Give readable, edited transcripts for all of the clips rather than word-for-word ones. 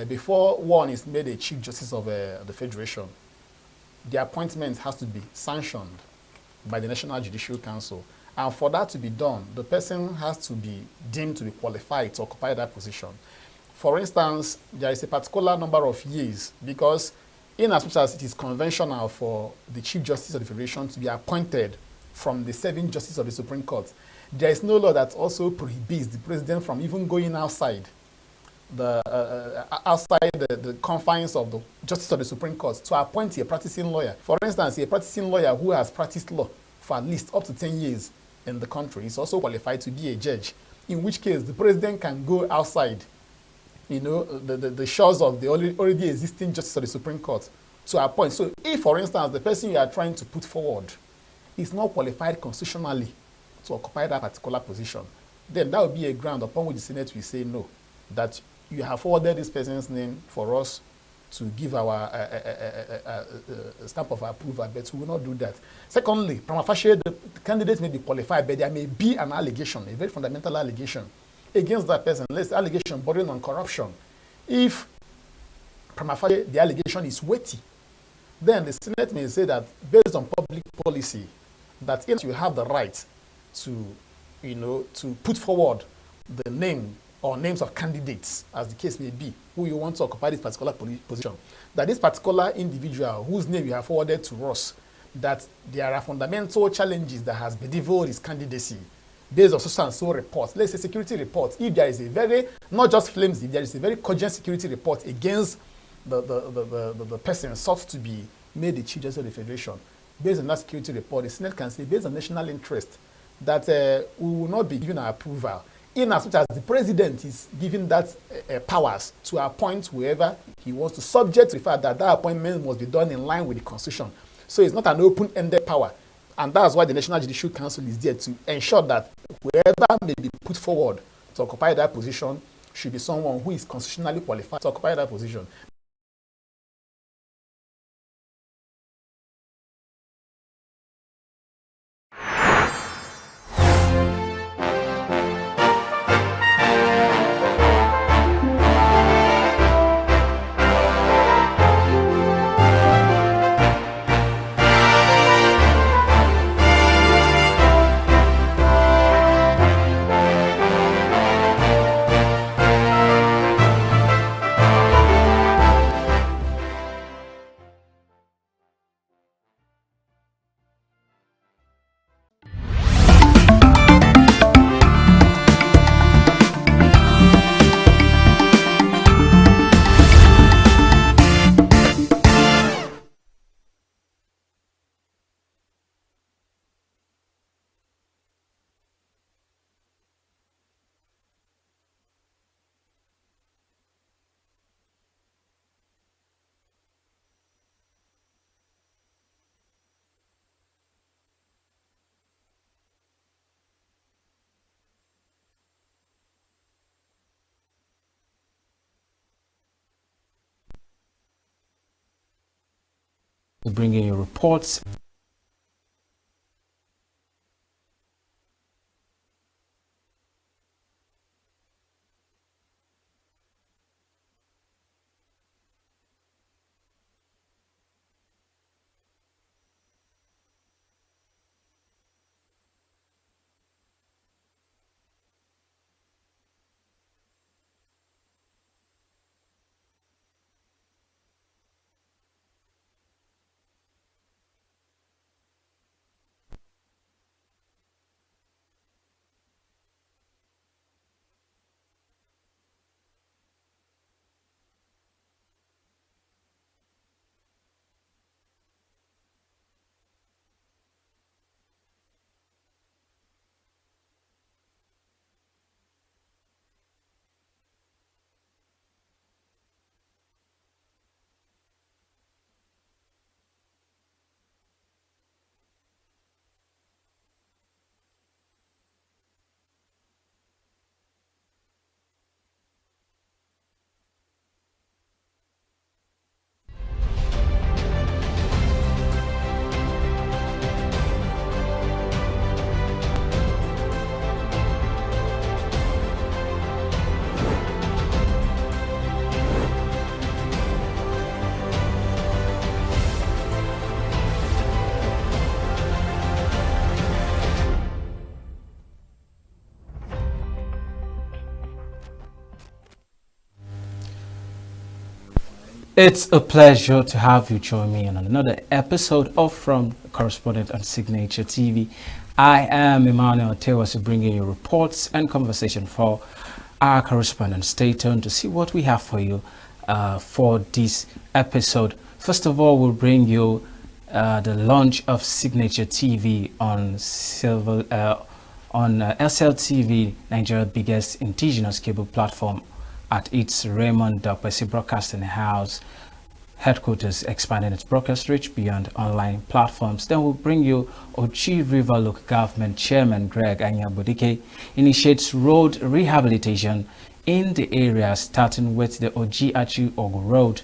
before one is made a Chief Justice of the Federation, the appointment has to be sanctioned by the National Judicial Council. And for that to be done, the person has to be deemed to be qualified to occupy that position. For instance, there is a particular number of years because in as much as it is conventional for the Chief Justice of the Federation to be appointed from the 7 Justices of the Supreme Court, there is no law that also prohibits the president from even going outside the confines of the Justice of the Supreme Court to appoint a practicing lawyer. For instance, a practicing lawyer who has practiced law for at least up to 10 years in the country is also qualified to be a judge, in which case the president can go outside, the shores of the already existing Justice of the Supreme Court to appoint. So if, for instance, the person you are trying to put forward is not qualified constitutionally to occupy that particular position, then that would be a ground upon which the Senate will say no, that you have forwarded this person's name for us to give our stamp of approval, but we will not do that. Secondly, prima facie, the candidate may be qualified, but there may be an allegation, a very fundamental allegation against that person. Let's say allegation bordering on corruption. If prima facie the allegation is weighty, then the Senate may say that based on public policy, that if you have the right to, to put forward the name or names of candidates, as the case may be, who you want to occupy this particular position, that this particular individual whose name you have forwarded to us, that there are fundamental challenges that has bedeviled his candidacy based on so and so reports, let's say security reports, if there is a very, not just flimsy, if there is a very cogent security report against the person sought to be made the Chief Justice of the Federation, based on that security report, the Senate can say, based on national interest, that we will not be giving our approval, in as much as the president is given that powers to appoint whoever he wants to, subject to the fact that that appointment must be done in line with the Constitution. So it's not an open-ended power. And that's why the National Judicial Council is there to ensure that whoever may be put forward to occupy that position should be someone who is constitutionally qualified to occupy that position. Bring in your reports. It's a pleasure to have you join me on another episode of From Correspondent on Signature TV. I am Emmanuel Tewas bringing you reports and conversation for our correspondent. Stay tuned to see what we have for you for this episode. First of all, we'll bring you the launch of Signature TV on SLTV, Nigeria's biggest indigenous cable platform, at its Raymond Dokpesi Broadcasting House headquarters, expanding its broadcast reach beyond online platforms. Then we'll bring you Oji River Local Government Chairman Greg Anyabodike initiates road rehabilitation in the area, starting with the Oji Achi Ogu Road.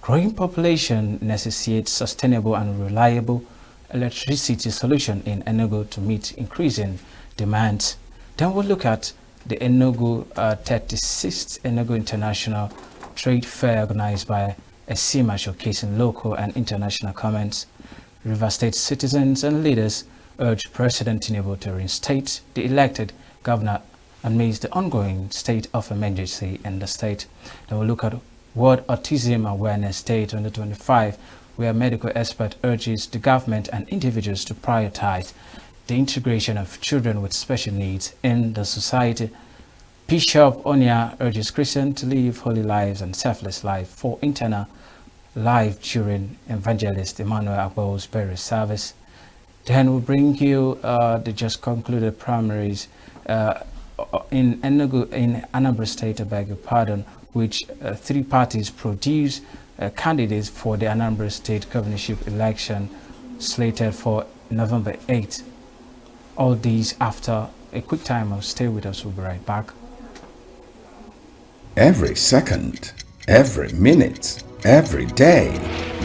Growing population necessitates sustainable and reliable electricity solution in ENUGU to meet increasing demands. Then we'll look at the ENUGU 36th ENUGU International Trade Fair organized by ESIMA, showcasing local and international comments. River State citizens and leaders urge President Tinubu to reinstate the elected governor amidst the ongoing state of emergency in the state. Then we'll look at World Autism Awareness Day 2025, where medical expert urges the government and individuals to prioritize the integration of children with special needs in the society. Bishop Onya urges Christians to live holy lives and selfless life for internal life during Evangelist Emmanuel Agbo's burial service. Then we'll bring you the just concluded primaries in Enugu, in Anambra State, I beg your pardon, which three parties produce candidates for the Anambra State governorship election slated for November 8th. All these after a quick time. Stay with us, we'll be right back. Every second, every minute, every day,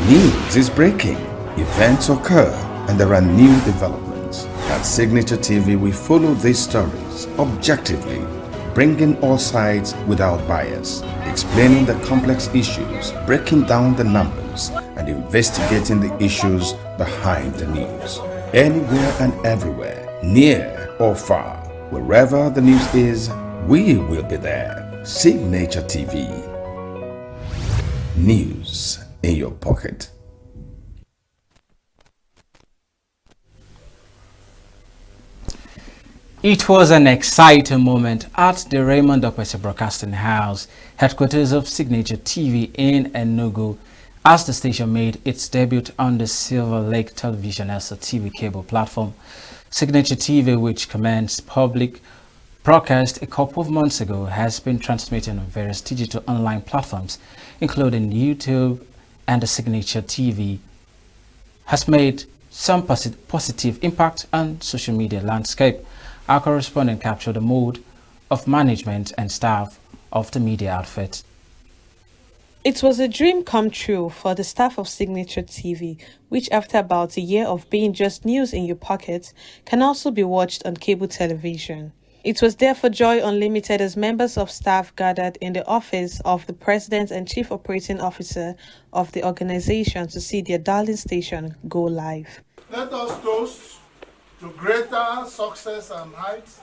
news is breaking, events occur, and there are new developments. At Signature TV, we follow these stories objectively, bringing all sides without bias, explaining the complex issues, breaking down the numbers, and investigating the issues behind the news. Anywhere and everywhere, near or far, wherever the news is, we will be there. Signature TV. News in your pocket. It was an exciting moment at the Raymond Dokpesi Broadcasting House, headquarters of Signature TV in Enugu, as the station made its debut on the Silver Lake Television SLTV cable platform. Signature TV, which commenced public broadcast a couple of months ago, has been transmitting on various digital online platforms, including YouTube, and the Signature TV has made some positive impact on social media landscape. Our correspondent captured the mood of management and staff of the media outfit. It was a dream come true for the staff of Signature TV, which after about a year of being just news in your pocket, can also be watched on cable television. It was therefore joy unlimited as members of staff gathered in the office of the President and Chief Operating Officer of the organization to see their darling station go live. Let us toast to greater success and heights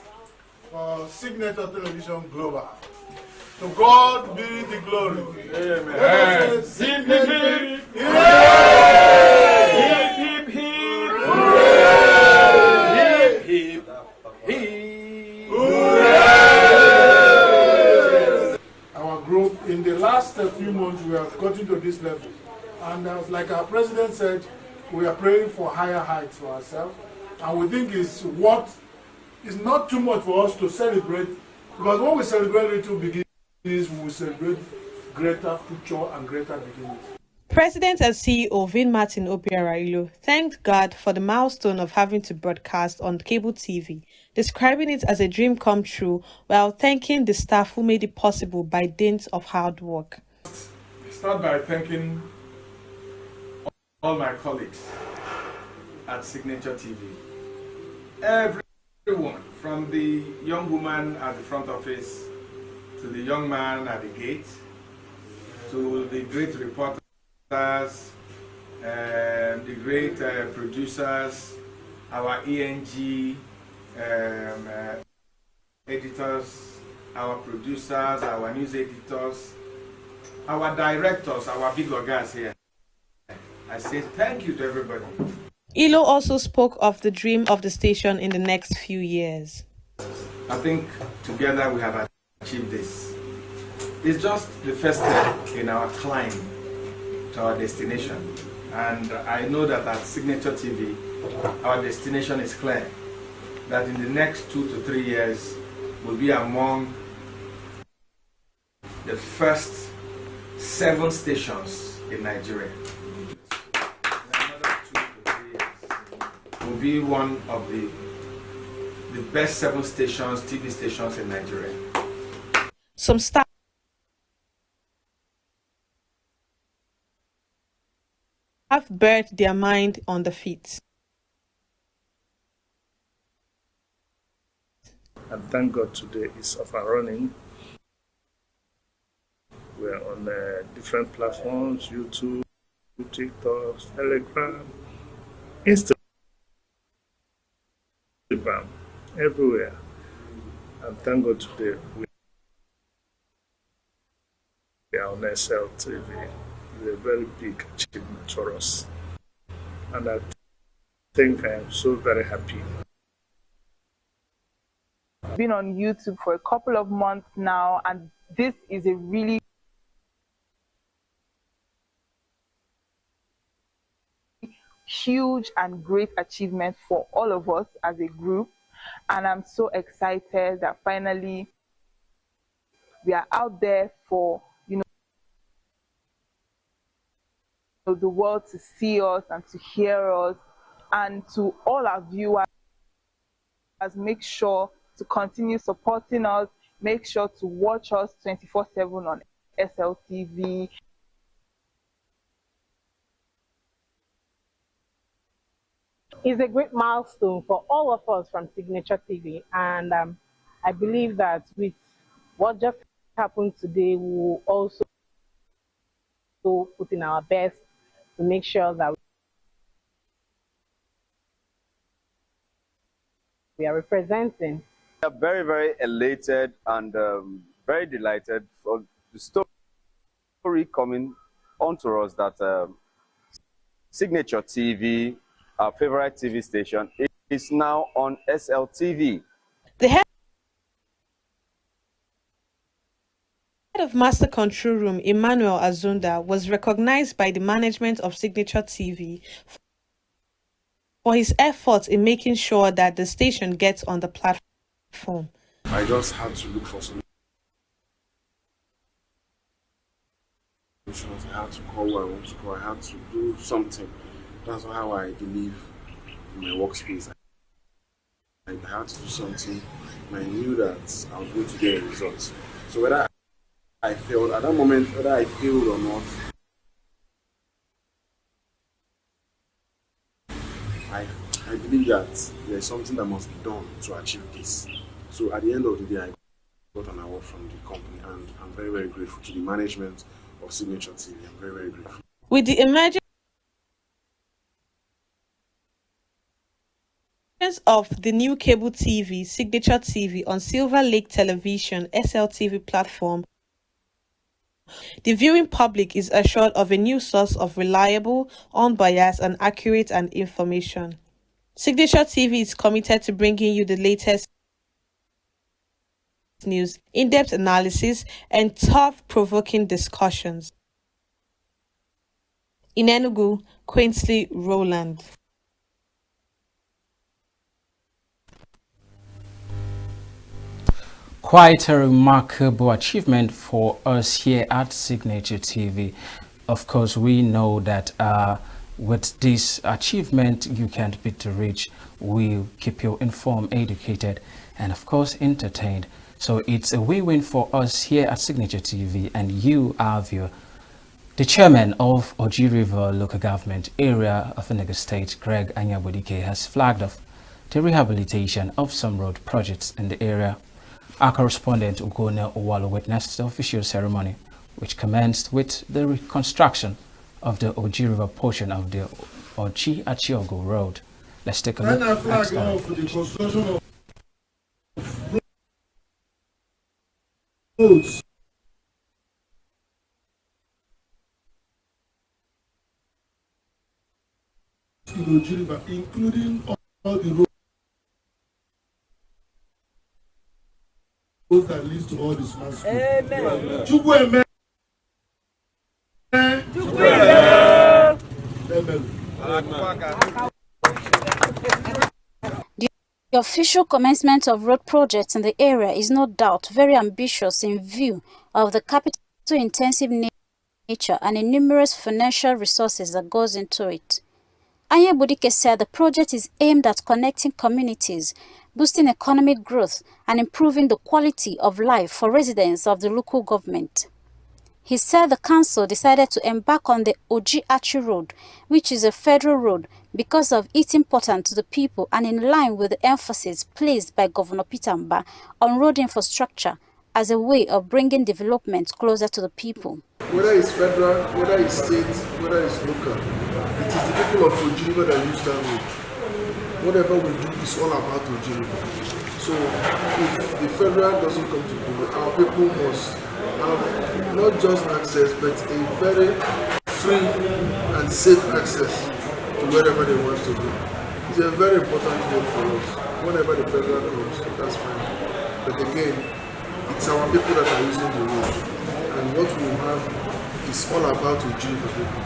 for Signature Television Global. To God be the glory. Amen. Hip, hip, hip. Hip, hip, hip. Hooray. Hip, hip, hip. Hooray. Our group, in the last few months, we have gotten to this level. And like our president said, we are praying for higher heights for ourselves. And we think it's not too much for us to celebrate, because when we celebrate little beginnings, we will celebrate greater future and greater beginnings. President and CEO Vin Martin Obiara thanked God for the milestone of having to broadcast on cable TV, describing it as a dream come true, while thanking the staff who made it possible by dint of hard work. Start by thanking all my colleagues at Signature TV. Everyone, from the young woman at the front office, to the young man at the gate, to the great reporters, the great producers, our ENG editors, our producers, our news editors, our directors, our big guys here, I say thank you to everybody. Ilo also spoke of the dream of the station in the next few years. I think together we have achieved this. It's just the first step in our climb to our destination. And I know that at Signature TV, our destination is clear. That in the next 2 to 3 years, we'll be among the first 7 stations in Nigeria. In another 2 to 3 years, we'll be one of the best 7 stations, TV stations in Nigeria. Some staff have bared their mind on the feat. And thank God today it's up and running. We're on different platforms, YouTube, TikTok, Telegram, Instagram, everywhere. And thank God today we are on SLTV. It's a very big achievement for us. And I think I am so very happy. I've been on YouTube for a couple of months now, and this is a really huge and great achievement for all of us as a group. And I'm so excited that finally we are out there for the world to see us and to hear us. And to all our viewers, make sure to continue supporting us. Make sure to watch us 24/7 on SLTV. It's a great milestone for all of us from Signature TV, and I believe that with what just happened today, we will also put in our best to make sure that we are representing. We are very, very elated and very delighted for the story coming onto us that Signature TV, our favorite TV station, is now on SLTV. The head of Master Control Room, Emmanuel Azunda, was recognized by the management of Signature TV for his efforts in making sure that the station gets on the platform. I just had to look for solutions. I had to call who I want to call. I had to do something. That's how I believe in my workspace. I had to do something, and I knew that I was going to get a result. So whether I failed at that moment, whether I failed or not, I believe that there is something that must be done to achieve this. So at the end of the day, I got an award from the company, and I'm very, very grateful to the management of Signature TV. I'm very, very grateful. With the emergence of the new cable TV, Signature TV, on Silver Lake Television, SLTV platform, the viewing public is assured of a new source of reliable, unbiased, and accurate information. Signature TV is committed to bringing you the latest news, in-depth analysis, and thought-provoking discussions. In ENUGU, Quainsley Rowland. Quite a remarkable achievement for us here at Signature TV. Of course, we know that with this achievement, you can't beat the rich. We keep you informed, educated, and of course, entertained. So it's a win-win for us here at Signature TV, and you, our viewer. The chairman of Oji River Local Government Area of ENUGU State, Greg Anyabodike, has flagged off the rehabilitation of some road projects in the area. Our correspondent Ugone Owalo witnessed the official ceremony, which commenced with the reconstruction of the Oji River portion of the Oji Achiogo Road. Let's take a look at that. Roads in Oji River, including all the roads that leads to all the smart schools. Amen. Chukwu The official commencement of road projects in the area is no doubt very ambitious in view of the capital-intensive nature and the numerous financial resources that goes into it. Anye Budike said the project is aimed at connecting communities, boosting economic growth, and improving the quality of life for residents of the local government. He said the council decided to embark on the Oji Achi Road, which is a federal road, because of its importance to the people and in line with the emphasis placed by Governor Peter Mba on road infrastructure as a way of bringing development closer to the people. Whether it's federal, whether it's state, whether it's local, it is the people of Oji River that use that road. Whatever we do is all about Oji River. So if the federal doesn't come to do, our people must have not just access, but a very free and safe access to wherever they want to go. It's a very important road for us. Whenever the federal comes, that's fine. But again, it's our people that are using the road. And what we have is all about Oji River people.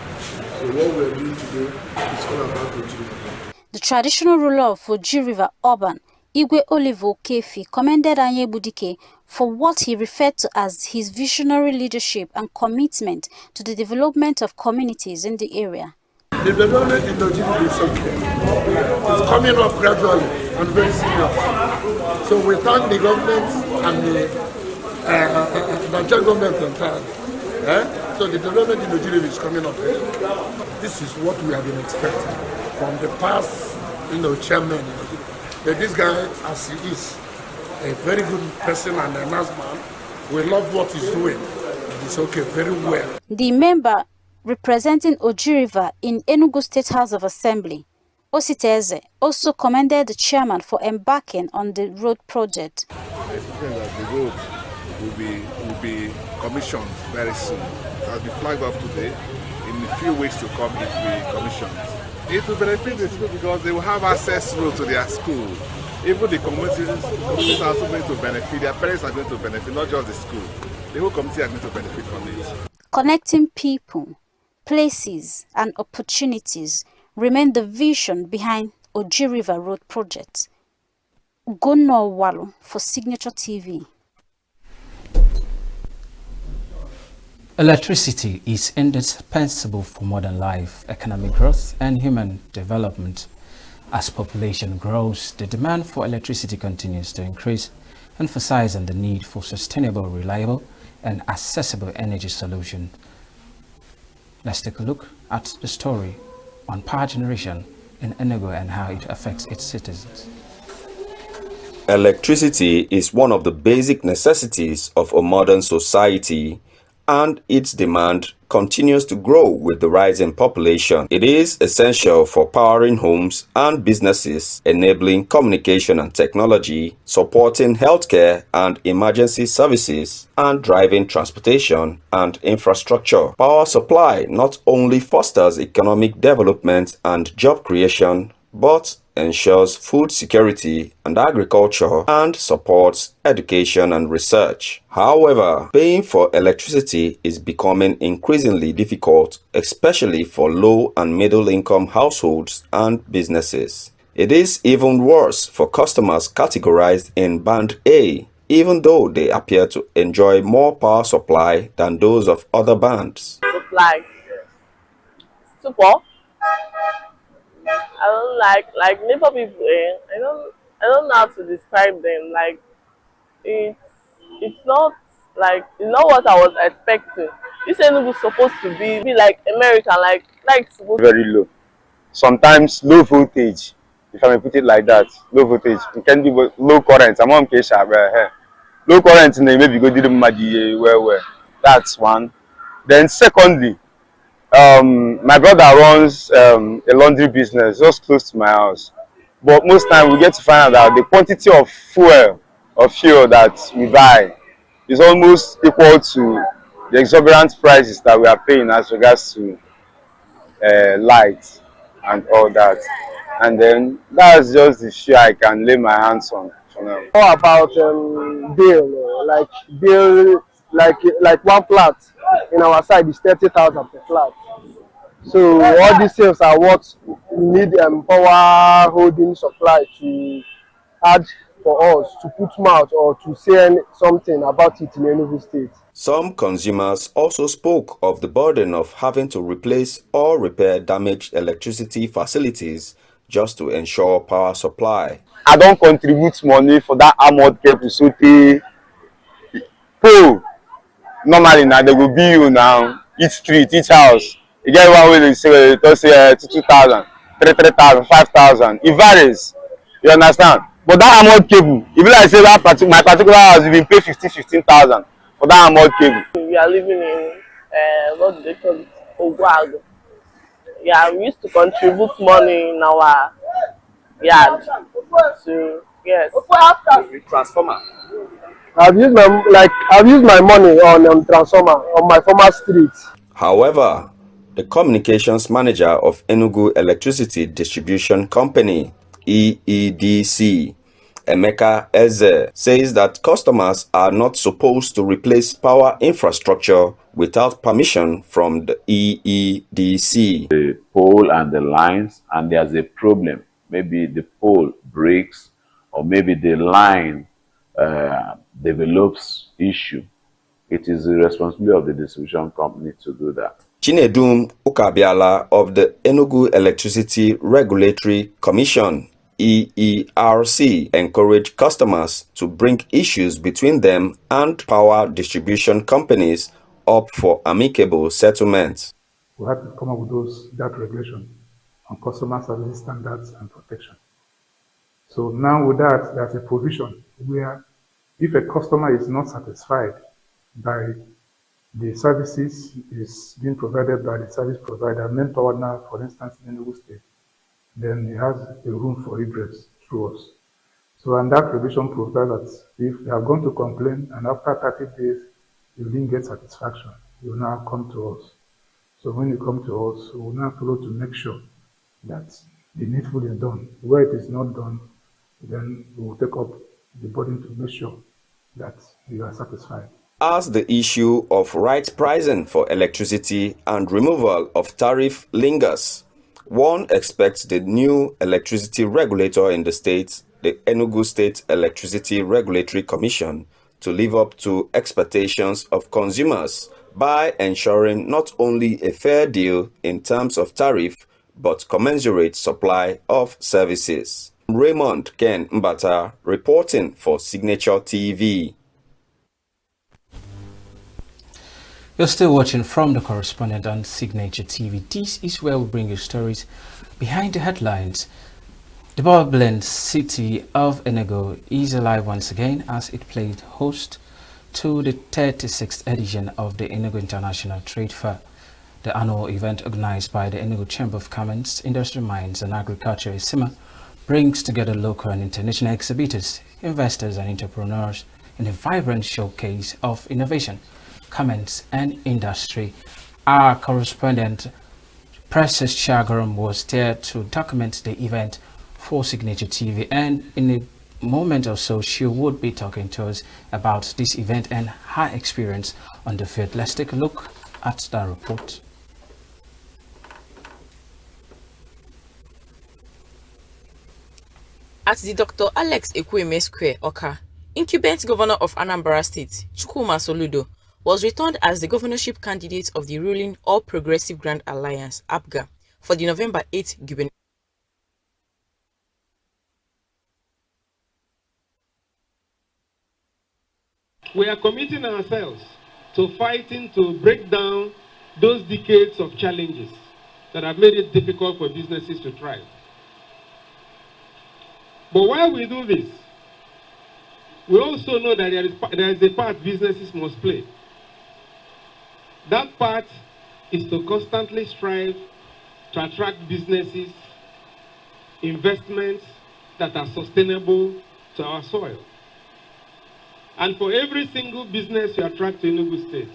So what we are doing today is all about Oji River. The traditional ruler of Oji River Urban, Igwe Oliver Okefi, commended Anye Budike for what he referred to as his visionary leadership and commitment to the development of communities in the area. The development in Oji River is something. It's coming up gradually and very serious. So we thank the government and the Nigerian government entirely. So the development in Oji River is coming up. This is what we have been expecting from the past, chairman. That this guy, as he is, a very good person and a nice man, we love what he's doing. It's okay, very well. The member representing Oji River in ENUGU State House of Assembly, Ositeze, also commended the chairman for embarking on the road project. I think that the road will be commissioned very soon. As the flag off today, in a few weeks to come, it will be commissioned. It will benefit the school because they will have access road to their school. Even the communities are also going to benefit, their parents are going to benefit, not just the school. The whole community are going to benefit from it. Connecting people, places, and opportunities remain the vision behind Oji River Road project. Ugono Walu for Signature TV. Electricity is indispensable for modern life, economic growth, and human development. As population grows, the demand for electricity continues to increase, emphasizing the need for sustainable, reliable, and accessible energy solutions. Let's take a look at the story on power generation in ENUGU and how it affects its citizens. Electricity is one of the basic necessities of a modern society, and its demand continues to grow with the rising population. It is essential for powering homes and businesses, enabling communication and technology, supporting healthcare and emergency services, and driving transportation and infrastructure. Power supply not only fosters economic development and job creation, but ensures food security and agriculture and supports education and research. However, paying for electricity is becoming increasingly difficult, especially for low and middle income households and businesses. It is even worse for customers categorized in Band A, even though they appear to enjoy more power supply than those of other bands. Supply. Support. I don't like neighbor people. I don't know how to describe them. Like it's not what I was expecting. This ENUGU supposed to be like American, like supposed very low. Sometimes low voltage, if I may put it like that. Low voltage. It can be low current. I'm on case low current maybe go did well. That's one. Then secondly, my brother runs a laundry business just close to my house, but most time we get to find out that the quantity of fuel that we buy is almost equal to the exorbitant prices that we are paying as regards to light. and all that. And then that's just the issue I can lay my hands on for now. How about bill? Like one flat in our side is 30,000 per flat. So all these sales are what we need power holding supply to add for us to put mouth or to say something about it in Enugu State. Some consumers also spoke of the burden of having to replace or repair damaged electricity facilities just to ensure power supply. I don't contribute money for that armored cable so they pole. Normally now they will be you now, each street, each house. You get one way they say 2,000, 3,000, 5,000. It varies. You understand? But that armored cable, if I say that my particular house, you will pay 15,000 for that armored cable. We are living in what do they call it? Ogwago. Yeah, we used to contribute money in our yard. So yes. Transformer. I've used my money on transformer on my former street. However, the communications manager of ENUGU Electricity Distribution Company, EEDC, Emeka Eze, says that customers are not supposed to replace power infrastructure without permission from the EEDC. The pole and the lines, and there's a problem. Maybe the pole breaks, or maybe the line develops issue. It is the responsibility of the distribution company to do that. Chinedum Ukabiala of the ENUGU Electricity Regulatory Commission, EERC, encourage customers to bring issues between them and power distribution companies up for amicable settlements. We had to come up with that regulation on customer service standards and protection. So now with that, there's a provision where if a customer is not satisfied by the services is being provided by the service provider, manpower now, for instance, in Enugu State, then he has a room for redress through us. So, and that provision provides that if they are going to complain and after 30 days you didn't get satisfaction, you now come to us. So when you come to us, we will now follow to make sure that the needful is done. Where it is not done, then we will take up the burden to make sure that you are satisfied. As the issue of right pricing for electricity and removal of tariff lingers, one expects the new electricity regulator in the state, the Enugu State Electricity Regulatory Commission, to live up to expectations of consumers by ensuring not only a fair deal in terms of tariff, but commensurate supply of services. Raymond Ken Mbata reporting for Signature TV. You're still watching from the correspondent on Signature TV. This is where we bring you stories behind the headlines. The bubbling city of Enugu is alive once again as it played host to the 36th edition of the Enugu International Trade Fair. The annual event organized by the Enugu Chamber of Commerce, Industry, Mines and Agriculture, ISIMA, brings together local and international exhibitors, investors and entrepreneurs in a vibrant showcase of innovation, commerce and industry. Our correspondent Precious Chagaram was there to document the event for Signature TV, and in a moment or so she would be talking to us about this event and her experience on the field. Let's take a look at that report. At the Dr. Alex Ekwueme Square, Oka, incumbent governor of Anambra State, Chukwuma Soludo, was returned as the governorship candidate of the ruling All Progressive Grand Alliance, APGA, for the November 8 gubernatorial. We are committing ourselves to fighting to break down those decades of challenges that have made it difficult for businesses to thrive. But while we do this, we also know that there is a part businesses must play. That part is to constantly strive to attract businesses, investments that are sustainable to our soil. And for every single business you attract to Enugu State,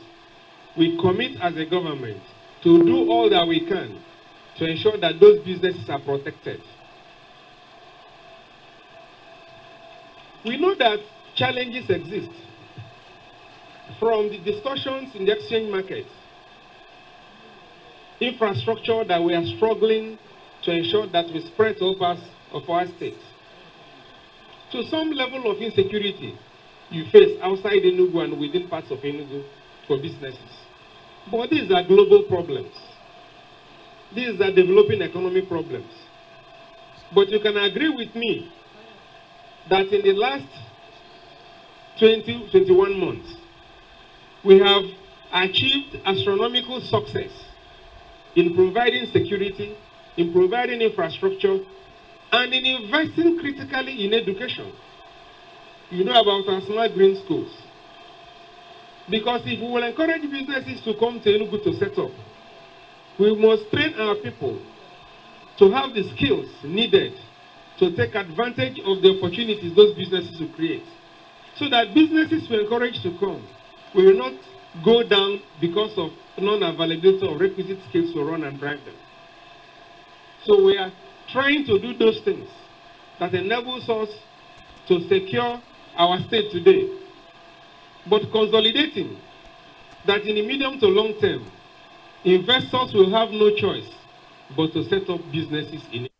we commit as a government to do all that we can to ensure that those businesses are protected. We know that challenges exist, from the distortions in the exchange market, infrastructure that we are struggling to ensure that we spread to all parts of our state, to some level of insecurity you face outside Enugu and within parts of Enugu for businesses. But these are global problems. These are developing economic problems. But you can agree with me that in the last 21 months, we have achieved astronomical success in providing security, in providing infrastructure, and in investing critically in education. You know about our smart green schools. Because if we will encourage businesses to come to Enugu to set up, we must train our people to have the skills needed to take advantage of the opportunities those businesses will create. So that businesses will encourage to come. We will not go down because of non-availability of requisite skills to run and drive them. So we are trying to do those things that enables us to secure our state today, but consolidating that in the medium to long term, investors will have no choice but to set up businesses in it.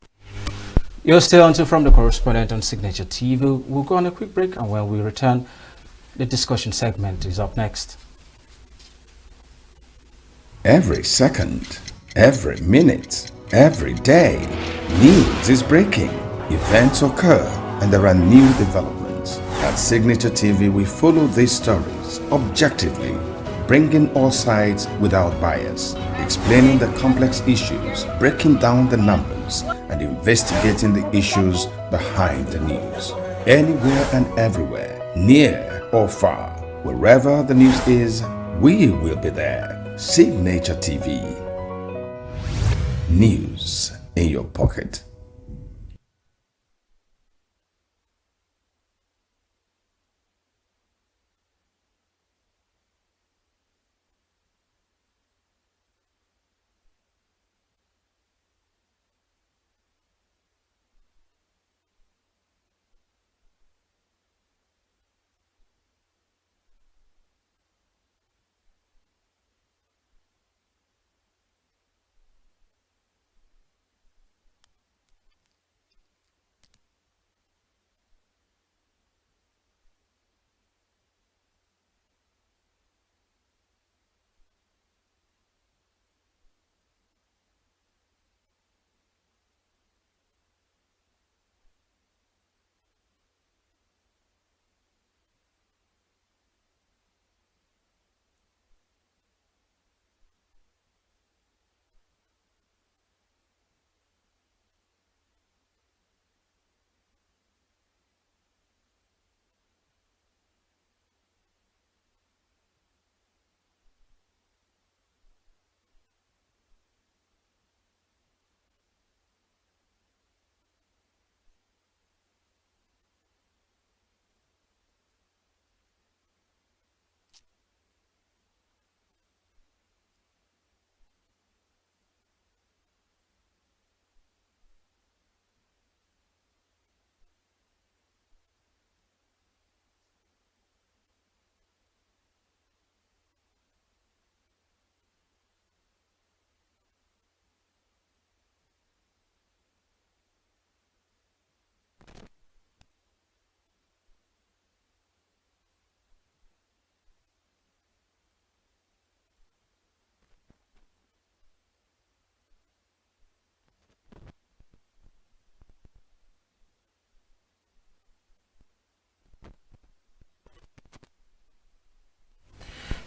You're still on to From the Correspondent on Signature TV. We'll go on a quick break, and when we return, the discussion segment is up next. Every second, every minute, every day, news is breaking, events occur, and there are new developments. At Signature TV, we follow these stories objectively, bringing all sides without bias, explaining the complex issues, breaking down the numbers, and investigating the issues behind the news. Anywhere and everywhere, near or far, wherever the news is, we will be there. Signature TV. News in your pocket.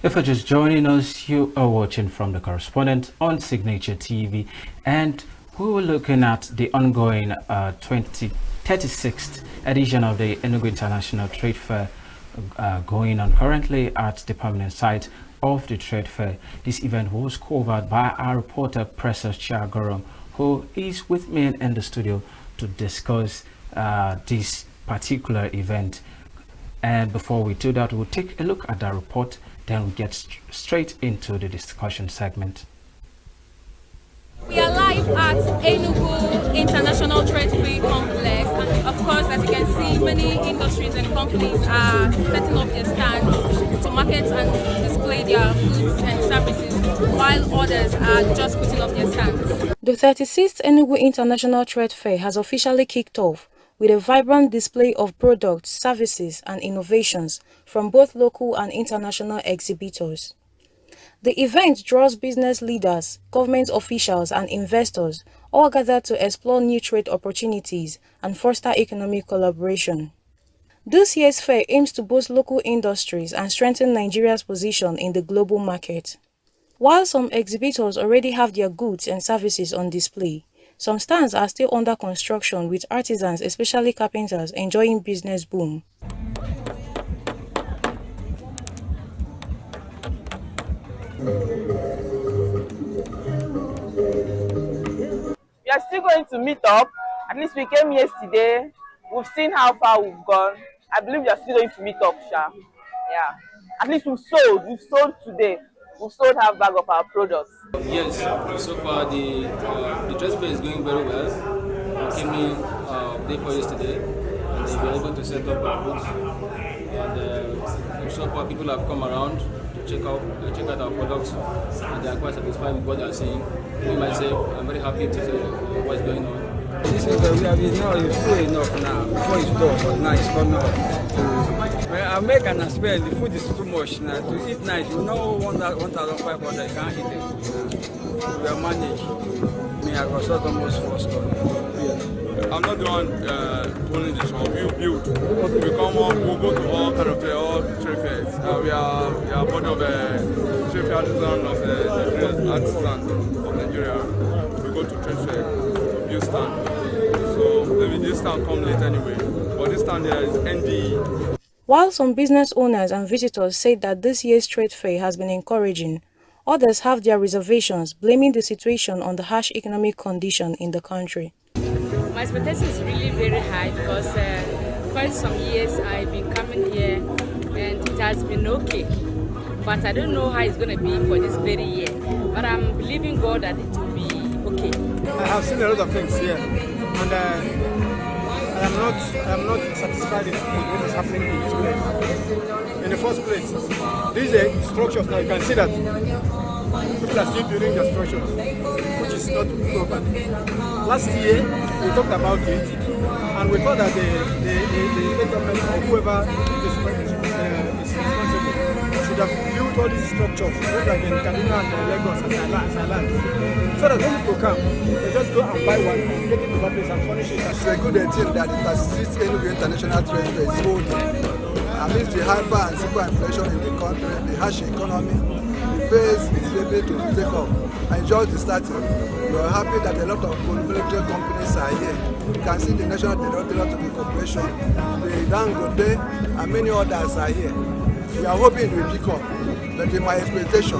If you're just joining us, you are watching From the Correspondent on Signature TV, and we were looking at the ongoing 36th edition of the ENUGU International Trade Fair going on currently at the permanent site of the trade fair. This event was covered by our reporter Precious Chiagorom, who is with me in the studio to discuss this particular event. And before we do that, we'll take a look at that report, then we'll get straight into the discussion segment. We are live at ENUGU International Trade Fair Complex. Of course, as you can see, many industries and companies are setting up their stands to market and display their goods and services, while others are just putting up their stands. The 36th ENUGU International Trade Fair has officially kicked off with a vibrant display of products, services, and innovations from both local and international exhibitors. The event draws business leaders, government officials, and investors, all gathered to explore new trade opportunities and foster economic collaboration. This year's fair aims to boost local industries and strengthen Nigeria's position in the global market. While some exhibitors already have their goods and services on display, some stands are still under construction, with artisans, especially carpenters, enjoying business boom. We are still going to meet up. At least we came yesterday. We've seen how far we've gone. I believe we are still going to meet up, Sha. Yeah. At least we've sold today. We've sold half bag of our products. Yes, so far the trade fair is going very well. We came in day before yesterday, and we were able to set up our booths. And so far people have come around to check out our products, and they are quite satisfied with what they are seeing. Me myself, I'm very happy to see what's going on. This is we have now it's full enough now. Before it's done, but now it's coming up. Well, I make an aspect. The food is too much now. To eat night, you know, 1,500. You can't eat it. We are managed. Me, I got sort almost 4 stores. I'm not the one owning this one. We build. We come up. We go to all kind of all trade fairs. We are part of the trade fair artisan of Nigeria. We go to trade fair to build stand. So maybe this stand come late anyway. But this stand here is NDE. While some business owners and visitors say that this year's trade fair has been encouraging, others have their reservations, blaming the situation on the harsh economic condition in the country. My expectation is really very high because quite some years I've been coming here and it has been okay. But I don't know how it's going to be for this very year. But I'm believing God that it will be okay. I have seen a lot of things here, and I am not satisfied with what is happening in this place. In the first place, these structures now, you can see that people are still building their structures, which is not proper. Last year, we talked about it, and we thought that the state government or whoever is responsible should have built all these structures, just like in Kaduna and Lagos and Thailand. So that when people come, they just go and buy one, get it to that place and furnish it. It's a good thing that the 36th ENUGU International Trade Fair is holding. Amidst the hyper and super inflation in the country, the harsh economy, the phase is able to take off. And just the starting. We are happy that a lot of military companies are here. You can see the National Directorate of the Corporation, the Dangote, and many others are here. We are hoping it will pick up, but in my expectation,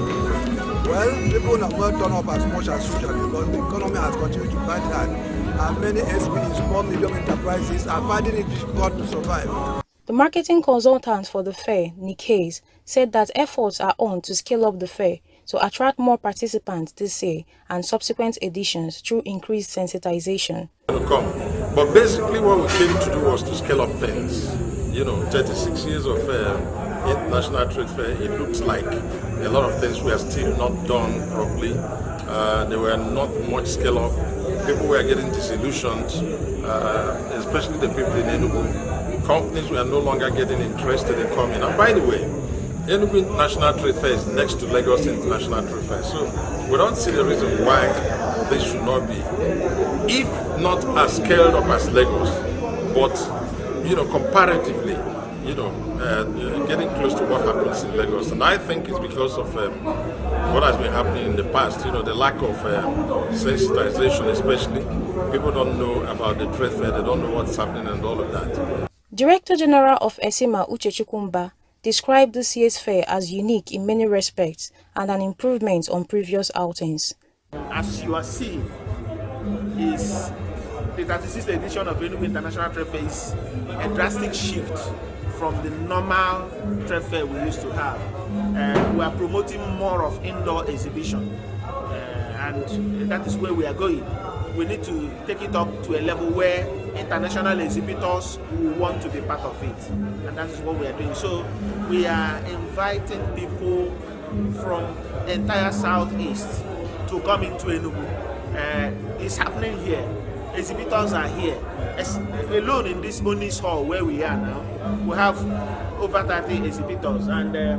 well, people have not turned up as much as usual because the economy has continued to bite hard, and many SMEs, small medium enterprises, are finding it difficult to survive. The marketing consultant for the fair, Nick Hayes, said that efforts are on to scale up the fair to attract more participants this year and subsequent editions through increased sensitization. But basically what we came to do was to scale up things. 36 years of international trade fair, it looks like a lot of things were still not done properly. There were not much scale up. People were getting disillusioned, especially the people in ENUGU. Companies were no longer getting interested in coming. And by the way, ENUGU International Trade Fair is next to Lagos International Trade Fair. So we don't see the reason why this should not be, if not as scaled up as Lagos, but comparatively, getting close to what happens in Lagos. And I think it's because of what has been happening in the past, the lack of sensitization especially. People don't know about the trade fair, they don't know what's happening and all of that. Director General of ESIMA, Uche Chukwumba, described this year's fair as unique in many respects and an improvement on previous outings. As you are seeing, is the 36th edition of ENUGU International Trade Fair is a drastic shift from the normal trade fair we used to have. We are promoting more of indoor exhibition. and that is where we are going. We need to take it up to a level where international exhibitors will want to be part of it, and that is what we are doing. So we are inviting people from entire southeast to come into Enugu. It's happening here. Exhibitors are here. Alone in this Onis hall where we are now, we have over 30 exhibitors, and if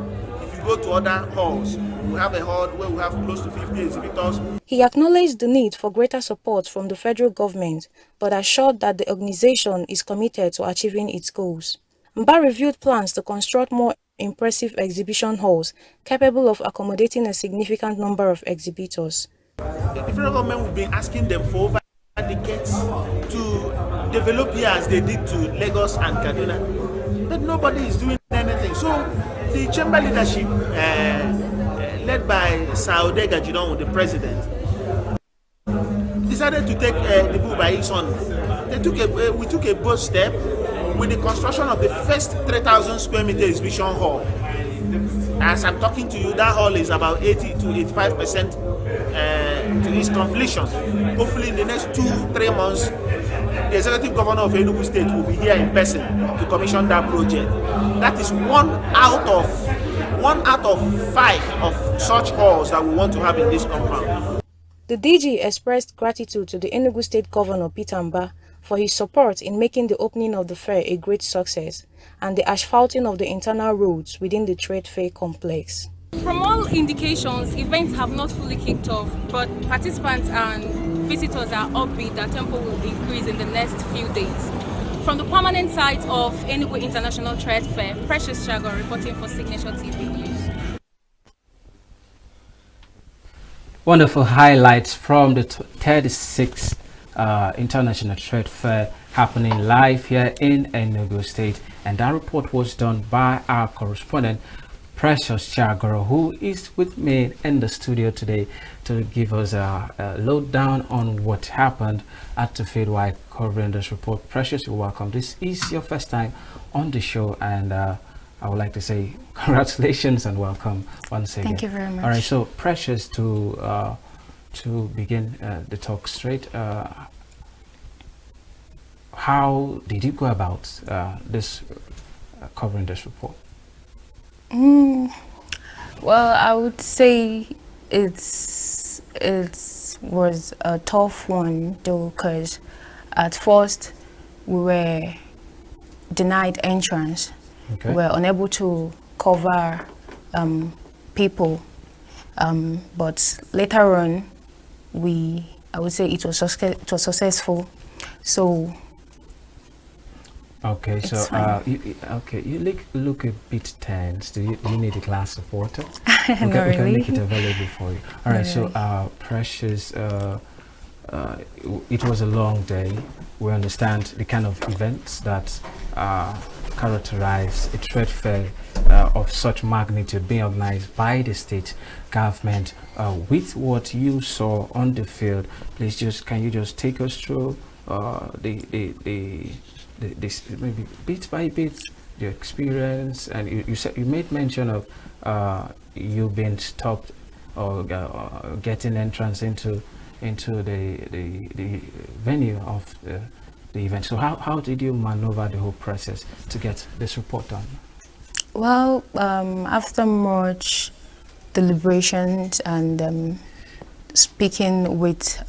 you go to other halls, we have a hall where we have close to 50 exhibitors. He acknowledged the need for greater support from the federal government, but assured that the organization is committed to achieving its goals. Mba reviewed plans to construct more impressive exhibition halls capable of accommodating a significant number of exhibitors. The federal government will be asking them for over decades to develop here as they did to Lagos and Kaduna, but nobody is doing anything. So the chamber leadership, led by Saudé Gajidon, the president, decided to take the bull by its horn. We took a bold step with the construction of the first 3,000 square meter exhibition hall. As I'm talking to you, that hall is about 80 to 85% to its completion. Hopefully in the next 2-3 months, the executive governor of Enugu State will be here in person to commission that project. That is one out of 5 of such halls that we want to have in this compound. The DG expressed gratitude to the Enugu State Governor Peter Mba for his support in making the opening of the fair a great success and the asphalting of the internal roads within the trade fair complex. From all indications, events have not fully kicked off, but participants and visitors are upbeat that tempo will increase in the next few days. From the permanent site of ENUGU International Trade Fair, Precious Chago reporting for Signature TV News. Wonderful highlights from the 36th International Trade Fair happening live here in Enugu State, and that report was done by our correspondent Precious Chagoro, who is with me in the studio today to give us a lowdown on what happened at the field while covering this report. Precious, you're welcome. This is your first time on the show, and I would like to say congratulations and welcome once again. Thank you very much. All right, so Precious, to begin the talk straight, how did you go about covering this report? Well, I would say it was a tough one though, because at first we were denied entrance. Okay. We were unable to cover people, but later on I would say it was successful. So okay, so you look a bit tense. Do you need a glass of water? We can make it available for you. All right, so Precious, it was a long day. We understand the kind of events that characterize a trade fair of such magnitude being organized by the state government. With what you saw on the field, please can you just take us through this maybe bit by bit the experience? And you said you made mention of you being stopped or getting entrance into the venue of the event. So how did you maneuver the whole process to get this report done? Well, after much deliberations and speaking with